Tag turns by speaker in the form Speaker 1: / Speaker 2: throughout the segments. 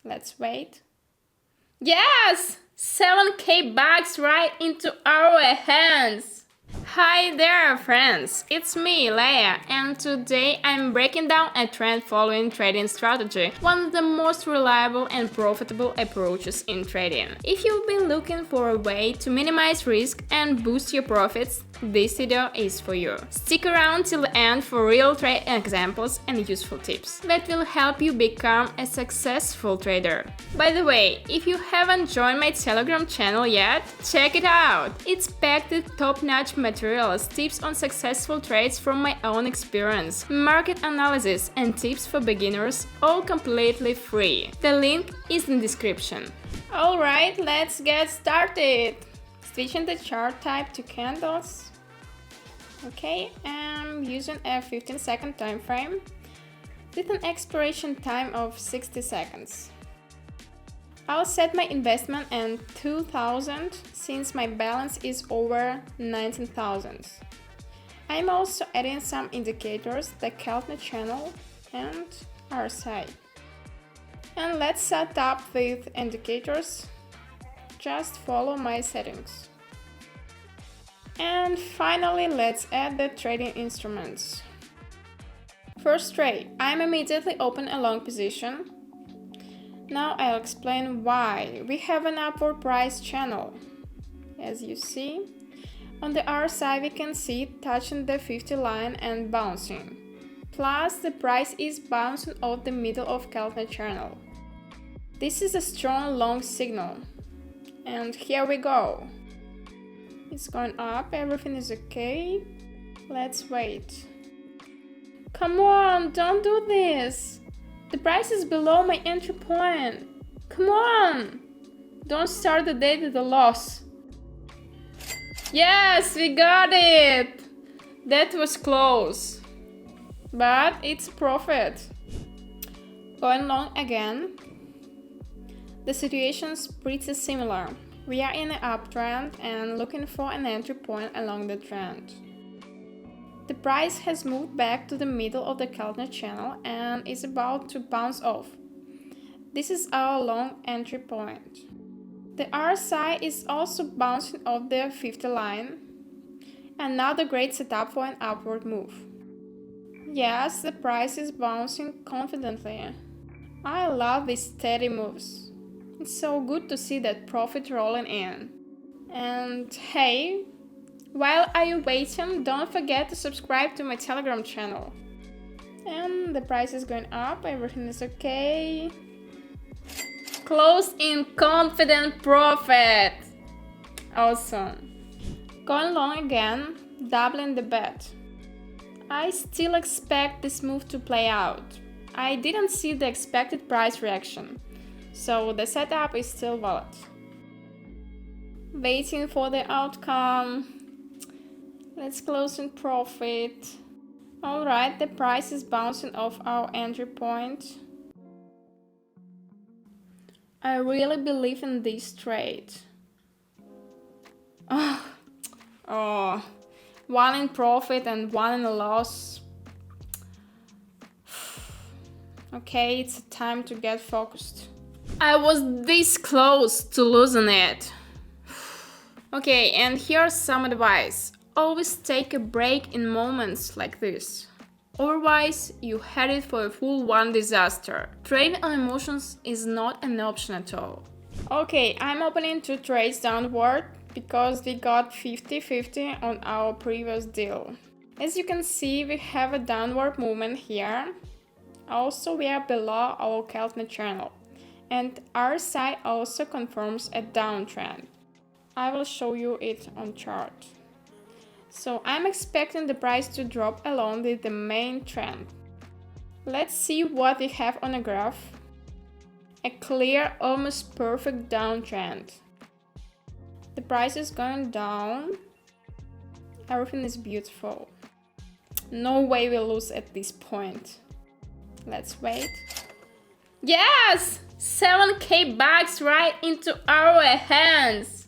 Speaker 1: Let's wait. Yes! 7K bucks right into our hands! Hi there, friends! It's me, Leia, and today I'm breaking down a trend-following trading strategy, one of the most reliable and profitable approaches in trading. If you've been looking for a way to minimize risk and boost your profits, this video is for you. Stick around till the end for real trade examples and useful tips that will help you become a successful trader. By the way, if you haven't joined my Telegram channel yet, check it out! It's packed with top-notch materials, tips on successful trades from my own experience, market analysis and tips for beginners, all completely free. The link is in the description. Alright, let's get started! Switching the chart type to candles. Okay, I'm using a 15-second time frame with an expiration time of 60 seconds. I'll set my investment at 2,000 since my balance is over 19,000. I'm also adding some indicators, the Keltner Channel and RSI. And let's set up with indicators. Just follow my settings. And finally, let's add the trading instruments. First trade, I'm immediately open a long position. Now I'll explain why. We have an upward price channel. As you see, on the RSI we can see it touching the 50 line and bouncing. Plus, the price is bouncing off the middle of Keltner Channel. This is a strong long signal. And here we go. It's going up, everything is okay. Let's wait. Come on, don't do this. The price is below my entry point. Come on. Don't start the day with a loss. Yes, we got it. That was close. But it's profit. Going long again. The situation's pretty similar. We are in an uptrend and looking for an entry point along the trend. The price has moved back to the middle of the Keltner channel and is about to bounce off. This is our long entry point. The RSI is also bouncing off the 50 line. Another great setup for an upward move. Yes, the price is bouncing confidently. I love these steady moves. It's so good to see that profit rolling in. And hey, while you're waiting, don't forget to subscribe to my Telegram channel. And the price is going up, everything is okay. Close in confident profit. Awesome. Going long again, doubling the bet. I still expect this move to play out. I didn't see the expected price reaction. So the setup is still valid. Waiting for the outcome. Let's close in profit. Alright, the price is bouncing off our entry point. I really believe in this trade. Oh, one in profit and one in a loss. Okay, it's time to get focused. I was this close to losing it. Okay, and here's some advice. Always take a break in moments like this. Otherwise, you headed for a full-on disaster. Trading on emotions is not an option at all. Okay, I'm opening 2 trades downward because we got 50-50 on our previous deal. As you can see, we have a downward movement here. Also, we are below our Keltner channel. And RSI also confirms a downtrend. I will show you it on chart. So I'm expecting the price to drop along with the main trend. Let's see what we have on a graph. A clear, almost perfect downtrend. The price is going down. Everything is beautiful. No way we'll lose at this point. Let's wait. Yes! 7K bucks right into our hands.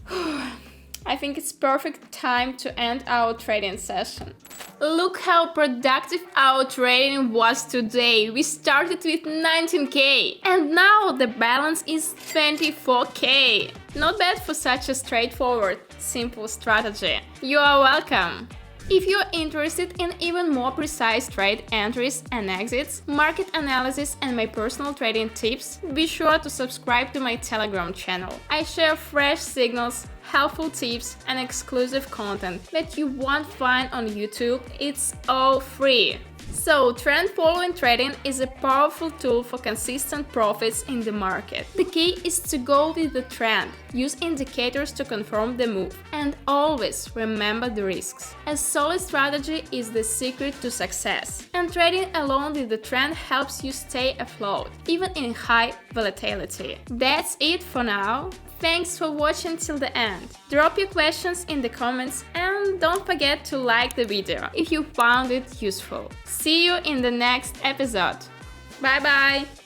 Speaker 1: I think it's perfect time to end our trading session. Look how productive our trading was today. We started with 19k and now the balance is 24k. Not bad for such a straightforward, simple strategy. You are welcome. If you're interested in even more precise trade entries and exits, market analysis and my personal trading tips, be sure to subscribe to my Telegram channel. I share fresh signals, helpful tips and exclusive content that you won't find on YouTube. It's all free. So, trend following trading is a powerful tool for consistent profits in the market. The key is to go with the trend, use indicators to confirm the move, and always remember the risks. A solid strategy is the secret to success, and trading along with the trend helps you stay afloat, even in high volatility. That's it for now. Thanks for watching till the end. Drop your questions in the comments and don't forget to like the video if you found it useful. See you in the next episode. Bye bye!